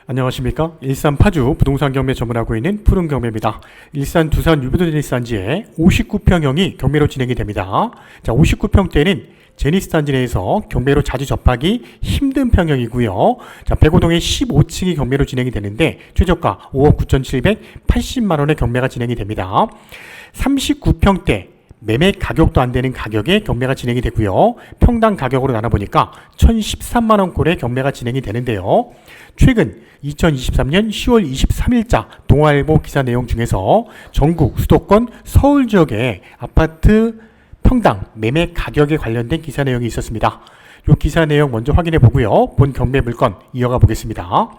안녕하십니까. 일산 파주 부동산 경매 전문하고 있는 푸른경매입니다. 일산 두산 유비도제니스단지에 59평형이 경매로 진행이 됩니다. 자, 59평대는 제니스단지 내에서 경매로 자주 접하기 힘든 평형이고요. 자, 백오동에 15층이 경매로 진행이 되는데 최저가 5억 9,780만원의 경매가 진행이 됩니다. 39평대 매매 가격도 안 되는 가격에 경매가 진행이 되고요. 평당 가격으로 나눠보니까 1,013만원꼴의 경매가 진행이 되는데요. 최근 2023년 10월 23일자 동아일보 기사 내용 중에서 전국 수도권 서울 지역의 아파트 평당 매매 가격에 관련된 기사 내용이 있었습니다. 이 기사 내용 먼저 확인해 보고요. 본 경매 물건 이어가 보겠습니다.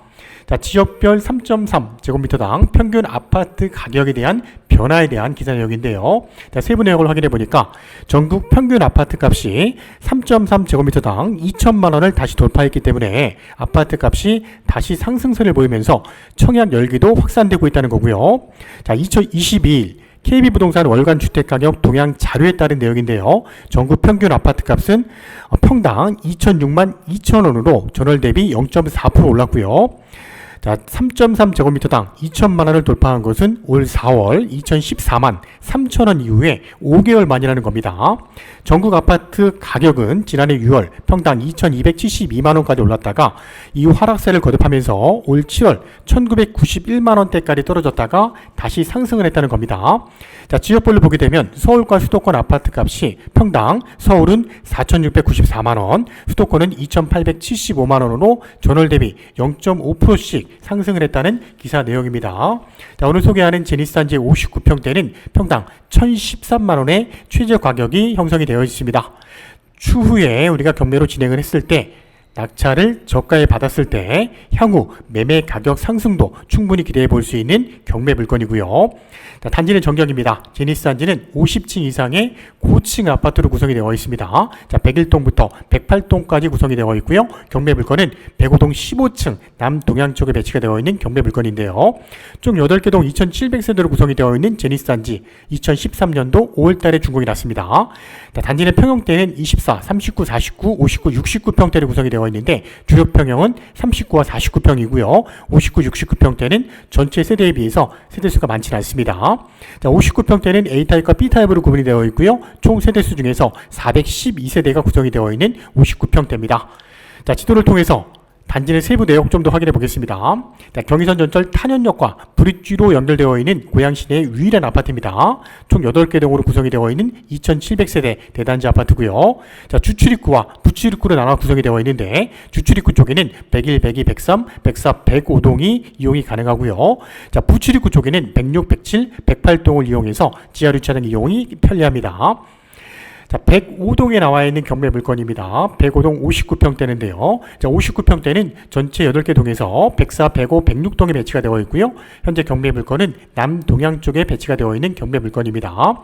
자, 지역별 3.3제곱미터당 평균 아파트 가격에 대한 변화에 대한 기사 내용인데요. 자, 세부 내용을 확인해 보니까 전국 평균 아파트 값이 3.3제곱미터당 2천만원을 다시 돌파했기 때문에 아파트 값이 다시 상승세를 보이면서 청약 열기도 확산되고 있다는 거고요. 자, 2022일 KB부동산 월간 주택가격 동향 자료에 따른 내용인데요. 전국 평균 아파트 값은 평당 2,006만 2천원으로 전월 대비 0.4% 올랐고요. 자, 3.3제곱미터당 2천만원을 돌파한 것은 올 4월 2014만 3천원 이후에 5개월 만이라는 겁니다. 전국 아파트 가격은 지난해 6월 평당 2,272만원까지 올랐다가 이후 하락세를 거듭하면서 올 7월 1,991만원대까지 떨어졌다가 다시 상승을 했다는 겁니다. 자, 지역별로 보게 되면 서울과 수도권 아파트 값이 평당 서울은 4,694만원, 수도권은 2,875만원으로 전월 대비 0.5%씩 상승을 했다는 기사 내용입니다. 자, 오늘 소개하는 제니스단지 59평대는 평당 1,013만원의 최저 가격이 형성이 되어 있습니다. 추후에 우리가 경매로 진행을 했을 때 낙찰을 저가에 받았을 때 향후 매매 가격 상승도 충분히 기대해 볼 수 있는 경매 물건이고요. 자, 단지는 정경입니다. 제니스단지는 50층 이상의 고층 아파트로 구성이 되어 있습니다. 자, 101동부터 108동까지 구성이 되어 있고요. 경매 물건은 백오동 15층 남동향 쪽에 배치가 되어 있는 경매 물건인데요. 총 8개 동 2,700세대로 구성이 되어 있는 제니스단지 2013년도 5월달에 준공이 났습니다. 자, 단지는 평형대는 24, 39, 49, 59, 69평대로 구성이 되어 있는데 주요 평형은 39와 49평이고요. 59, 69평대는 전체 세대에 비해서 세대수가 많지는 않습니다. 자, 59평대는 A타입과 B타입으로 구분이 되어 있고요. 총 세대수 중에서 412세대가 구성이 되어 있는 59평대입니다. 자, 지도를 통해서 단지의 세부 내용 좀 더 확인해 보겠습니다. 자, 경의선 전철 탄현역과 브릿지로 연결되어 있는 고양시 내의 유일한 아파트입니다. 총 8개 동으로 구성이 되어 있는 2,700세대 대단지 아파트고요. 자, 주출입구와 부출입구로 나눠 구성이 되어 있는데 주출입구 쪽에는 101, 102, 103, 104, 105동이 이용이 가능하고요. 자, 부출입구 쪽에는 106, 107, 108동을 이용해서 지하주차장 이용이 편리합니다. 자, 105동에 나와 있는 경매 물건입니다. 105동 59평대인데요. 자, 59평대는 전체 8개 동에서 104, 105, 106동에 배치가 되어 있고요. 현재 경매 물건은 남동향 쪽에 배치가 되어 있는 경매 물건입니다.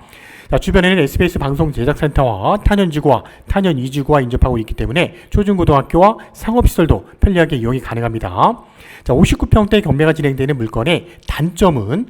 자, 주변에는 SBS 방송 제작센터와 탄현지구와 탄현 2지구와 인접하고 있기 때문에 초중고등학교와 상업시설도 편리하게 이용이 가능합니다. 자, 59평대 경매가 진행되는 물건의 단점은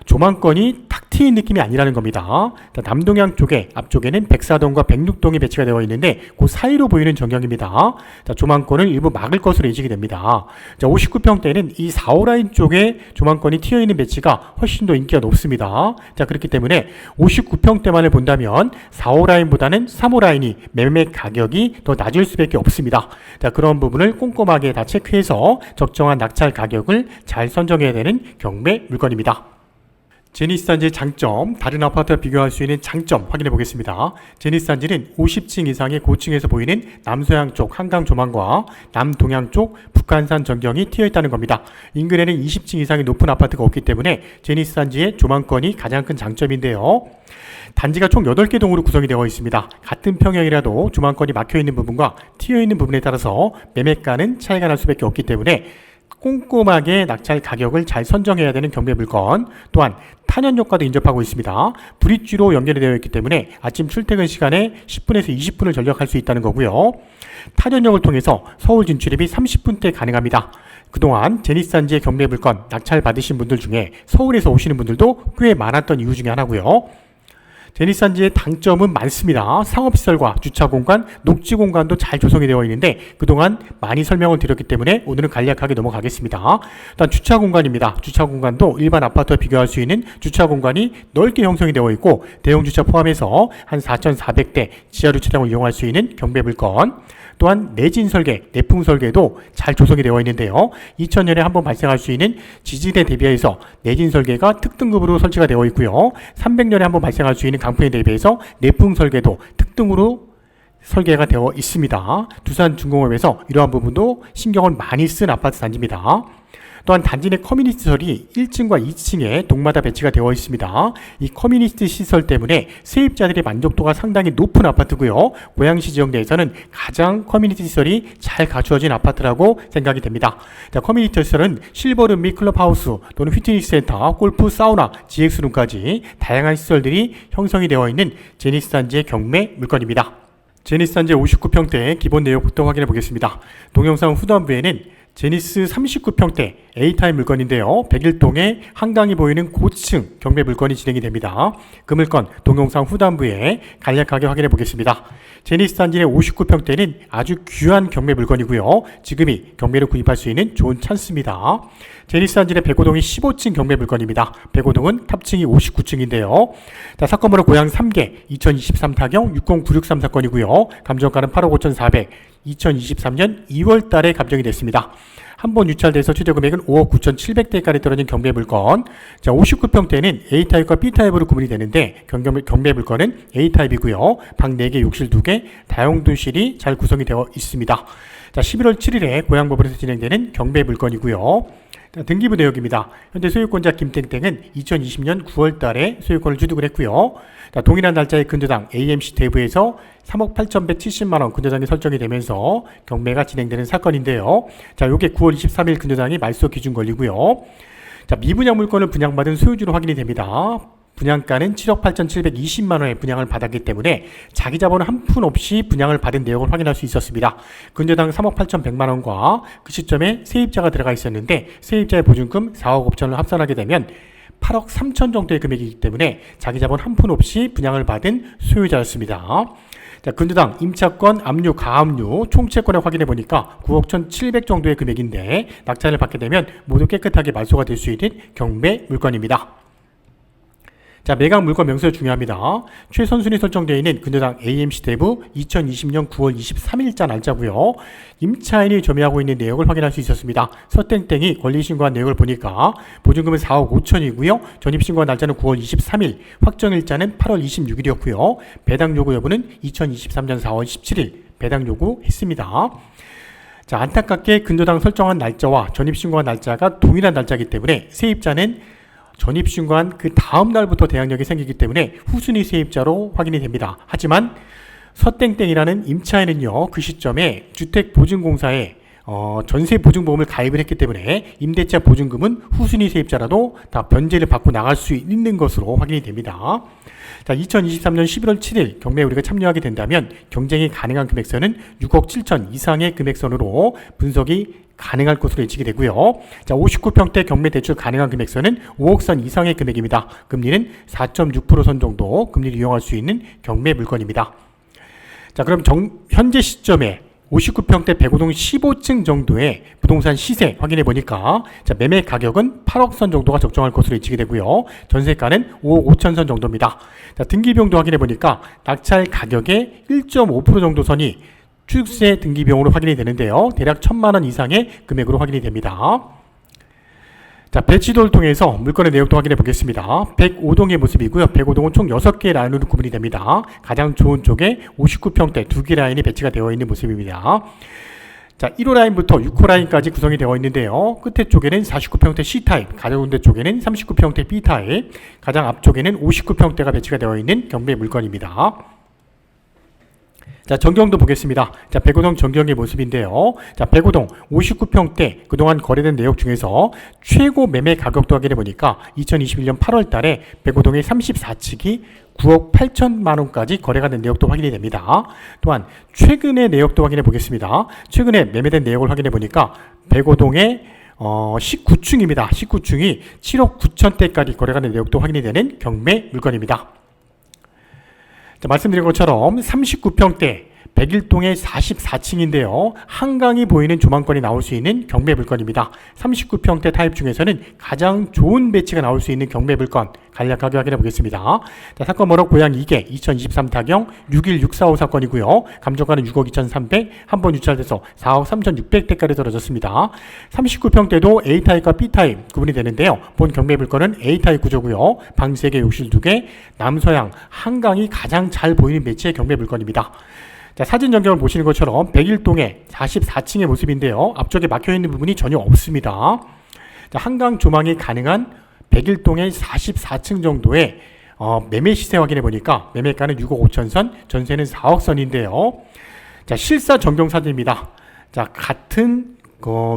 조망권이 탁 트인 느낌이 아니라는 겁니다. 남동향 쪽에 앞쪽에는 104동과 106동이 배치가 되어 있는데 그 사이로 보이는 전경입니다. 자, 조망권을 일부 막을 것으로 예측이 됩니다. 자, 59평대는 이 4, 5라인 쪽에 조망권이 튀어 있는 배치가 훨씬 더 인기가 높습니다. 자, 그렇기 때문에 59평대만을 본다면 4, 5라인보다는 3, 5라인이 매매 가격이 더 낮을 수밖에 없습니다. 자, 그런 부분을 꼼꼼하게 다 체크해서 적정한 낙찰 가격을 잘 선정해야 되는 경매 물건입니다. 제니스단지의 장점, 다른 아파트와 비교할 수 있는 장점 확인해 보겠습니다. 제니스단지는 50층 이상의 고층에서 보이는 남서향 쪽 한강 조망과 남동향 쪽 북한산 전경이 튀어 있다는 겁니다. 인근에는 20층 이상의 높은 아파트가 없기 때문에 제니스단지의 조망권이 가장 큰 장점인데요. 단지가 총 8개 동으로 구성이 되어 있습니다. 같은 평형이라도 조망권이 막혀있는 부분과 튀어있는 부분에 따라서 매매가는 차이가 날 수밖에 없기 때문에 꼼꼼하게 낙찰 가격을 잘 선정해야 되는 경매 물건, 또한 탄현역과도 인접하고 있습니다. 브릿지로 연결이 되어 있기 때문에 아침 출퇴근 시간에 10분에서 20분을 절약할 수 있다는 거고요. 탄현역을 통해서 서울 진출입이 30분대 가능합니다. 그동안 제니스단지의 경매 물건 낙찰 받으신 분들 중에 서울에서 오시는 분들도 꽤 많았던 이유 중에 하나고요. 제니스단지의 단점은 많습니다. 상업시설과 주차공간, 녹지공간도 잘 조성이 되어 있는데 그동안 많이 설명을 드렸기 때문에 오늘은 간략하게 넘어가겠습니다. 일단 주차공간입니다. 주차공간도 일반 아파트와 비교할 수 있는 주차공간이 넓게 형성이 되어 있고 대형주차 포함해서 한 4,400대 지하주차장을 이용할 수 있는 경매물건, 또한 내진 설계, 내풍 설계도 잘 조성이 되어 있는데요. 2000년에 한번 발생할 수 있는 지진에 대비해서 내진 설계가 특등급으로 설치가 되어 있고요. 300년에 한번 발생할 수 있는 강풍에 대비해서 내풍 설계도 특등으로 설계가 되어 있습니다. 두산중공업에서 이러한 부분도 신경을 많이 쓴 아파트 단지입니다. 또한 단지 내 커뮤니티 시설이 1층과 2층에 동마다 배치가 되어 있습니다. 이 커뮤니티 시설 때문에 세입자들의 만족도가 상당히 높은 아파트고요. 고양시 지역 내에서는 가장 커뮤니티 시설이 잘 갖추어진 아파트라고 생각이 됩니다. 자, 커뮤니티 시설은 실버룸 및 클럽하우스 또는 피트니스 센터, 골프, 사우나, GX룸까지 다양한 시설들이 형성이 되어 있는 제니스 단지의 경매 물건입니다. 제니스 단지 59평대 기본 내역부터 확인해 보겠습니다. 동영상 후반부에는 제니스 39평대 A타입 물건인데요. 101동에 한강이 보이는 고층 경매 물건이 진행이 됩니다. 그 물건 동영상 후반부에 간략하게 확인해 보겠습니다. 제니스 단지 내 59평대는 아주 귀한 경매 물건이고요. 지금이 경매를 구입할 수 있는 좋은 찬스입니다. 제니스 단지 내 105동이 15층 경매 물건입니다. 105동은 탑층이 59층인데요. 자, 사건번호 고양 3개 2023 타경 60963 사건이고요. 감정가는 8억 5,400, 2023년 2월 달에 감정이 됐습니다. 한번 유찰돼서 최저 금액은 5억 9,700대까지 떨어진 경매 물건. 자, 59평대는 A타입과 B타입으로 구분이 되는데 경매 물건은 A타입이고요. 방 4개, 욕실 2개, 다용도실이 잘 구성이 되어 있습니다. 자, 11월 7일에 고양법원에서 진행되는 경매 물건이고요. 자, 등기부 내역입니다. 현재 소유권자 김땡땡은 2020년 9월 달에 소유권을 취득을 했고요. 자, 동일한 날짜에 근저당 AMC 대부에서 3억 8,170만원 근저당이 설정이 되면서 경매가 진행되는 사건인데요. 자, 요게 9월 23일 근저당이 말소 기준 권리고요. 자, 미분양 물건을 분양받은 소유주로 확인이 됩니다. 분양가는 7억 8,720만원에 분양을 받았기 때문에 자기 자본 한 푼 없이 분양을 받은 내역을 확인할 수 있었습니다. 근저당 3억 8,100만원과 그 시점에 세입자가 들어가 있었는데 세입자의 보증금 4억 5천을 합산하게 되면 8억 3천 정도의 금액이기 때문에 자기 자본 한 푼 없이 분양을 받은 소유자였습니다. 자, 근저당, 임차권, 압류, 가압류, 총채권을 확인해 보니까 9억 1,700 정도의 금액인데 낙찰을 받게 되면 모두 깨끗하게 말소가 될 수 있는 경매 물건입니다. 자, 매각 물건 명세가 중요합니다. 최선순위 설정되어 있는 근저당 AMC 대부 2020년 9월 23일자 날짜고요. 임차인이 점유하고 있는 내역을 확인할 수 있었습니다. 서땡땡이 권리신고한 내역을 보니까 보증금은 4억 5천이고요. 전입신고한 날짜는 9월 23일, 확정일자는 8월 26일이었고요. 배당 요구 여부는 2023년 4월 17일 배당 요구했습니다. 자, 안타깝게 근저당 설정한 날짜와 전입신고한 날짜가 동일한 날짜이기 때문에 세입자는 전입신고한 그 다음 날부터 대항력이 생기기 때문에 후순위 세입자로 확인이 됩니다. 하지만 서땡땡이라는 임차인은요, 그 시점에 주택보증공사에 전세보증보험을 가입을 했기 때문에 임대차 보증금은 후순위 세입자라도 다 변제를 받고 나갈 수 있는 것으로 확인이 됩니다. 자, 2023년 11월 7일 경매에 우리가 참여하게 된다면 경쟁이 가능한 금액선은 6억 7천 이상의 금액선으로 분석이 가능할 것으로 예측이 되고요. 자, 59평대 경매 대출 가능한 금액선은 5억 선 이상의 금액입니다. 금리는 4.6% 정도 금리를 이용할 수 있는 경매 물건입니다. 자, 그럼 현재 시점에 59평대 105동 15층 정도의 부동산 시세 확인해 보니까 자, 매매 가격은 8억 선 정도가 적정할 것으로 예측이 되고요. 전세가는 5억 5천 선 정도입니다. 자, 등기비용도 확인해 보니까 낙찰 가격의 1.5% 정도 선이 취득세 등기비용으로 확인이 되는데요. 대략 1,000만 원 이상의 금액으로 확인이 됩니다. 자, 배치도를 통해서 물건의 내역도 확인해 보겠습니다. 105동의 모습이고요. 105동은 총 6개의 라인으로 구분이 됩니다. 가장 좋은 쪽에 59평대 2개 라인이 배치가 되어 있는 모습입니다. 자, 1호 라인부터 6호 라인까지 구성이 되어 있는데요. 끝에 쪽에는 49평대 C타입, 가운데 쪽에는 39평대 B타입, 가장 앞쪽에는 59평대가 배치가 되어 있는 경매 물건입니다. 자, 전경도 보겠습니다. 자, 105동 전경의 모습인데요. 자, 105동 59평대 그동안 거래된 내역 중에서 최고 매매 가격도 확인해 보니까 2021년 8월 달에 105동의 34층이 9억 8천만 원까지 거래가 된 내역도 확인이 됩니다. 또한 최근의 내역도 확인해 보겠습니다. 최근에 매매된 내역을 확인해 보니까 105동의 19층입니다. 19층이 7억 9천대까지 거래가 된 내역도 확인이 되는 경매 물건입니다. 자, 말씀드린 것처럼 39평대 101동의 44층인데요. 한강이 보이는 조망권이 나올 수 있는 경매 물건입니다. 39평대 타입 중에서는 가장 좋은 배치가 나올 수 있는 경매 물건 간략하게 확인해 보겠습니다. 자, 사건 번호 고양 2개 2023 타경 61645 사건이고요. 감정가는 6억 2300, 한 번 유찰돼서 4억 3600대까지 떨어졌습니다. 39평대도 A타입과 B타입 구분이 되는데요. 본 경매 물건은 A타입 구조고요. 방 3개, 욕실 2개, 남서양 한강이 가장 잘 보이는 배치의 경매 물건입니다. 자, 사진 전경을 보시는 것처럼 101동의 44층의 모습인데요. 앞쪽에 막혀있는 부분이 전혀 없습니다. 자, 한강 조망이 가능한 101동의 44층 정도의 매매 시세 확인해 보니까 매매가는 6억 5천선, 전세는 4억 선인데요. 자, 실사 전경 사진입니다. 자, 같은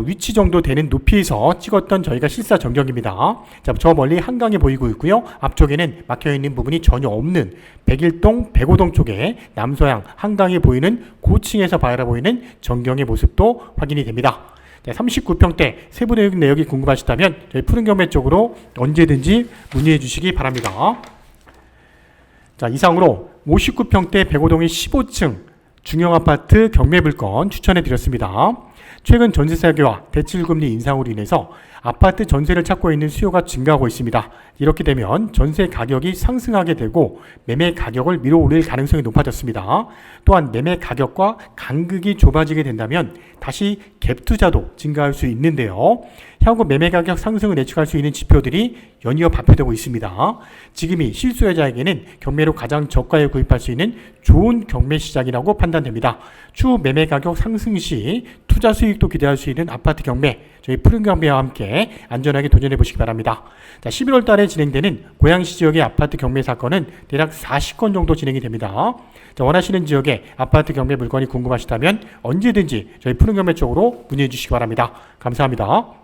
위치 정도 되는 높이에서 찍었던 저희가 실사 전경입니다. 자, 저 멀리 한강이 보이고 있고요. 앞쪽에는 막혀있는 부분이 전혀 없는 101동, 105동 쪽에 남서양 한강이 보이는 고층에서 바라보이는 전경의 모습도 확인이 됩니다. 39평대 세부 내역이 궁금하시다면 저희 푸른경매 쪽으로 언제든지 문의해 주시기 바랍니다. 자, 이상으로 59평대 105동의 15층 중형아파트 경매 물건 추천해 드렸습니다. 최근 전세 사기와 대출금리 인상으로 인해서 아파트 전세를 찾고 있는 수요가 증가하고 있습니다. 이렇게 되면 전세 가격이 상승하게 되고 매매 가격을 밀어올릴 가능성이 높아졌습니다. 또한 매매 가격과 간극이 좁아지게 된다면 다시 갭 투자도 증가할 수 있는데요. 향후 매매 가격 상승을 예측할 수 있는 지표들이 연이어 발표되고 있습니다. 지금이 실수요자에게는 경매로 가장 저가에 구입할 수 있는 좋은 경매 시장이라고 판단됩니다. 추후 매매 가격 상승 시 투자 수익도 기대할 수 있는 아파트 경매, 저희 푸른 경매와 함께 안전하게 도전해 보시기 바랍니다. 자, 11월 달에 진행되는 고양시 지역의 아파트 경매 사건은 대략 40건 정도 진행이 됩니다. 자, 원하시는 지역의 아파트 경매 물건이 궁금하시다면 언제든지 저희 푸른 경매 쪽으로 문의해 주시기 바랍니다. 감사합니다.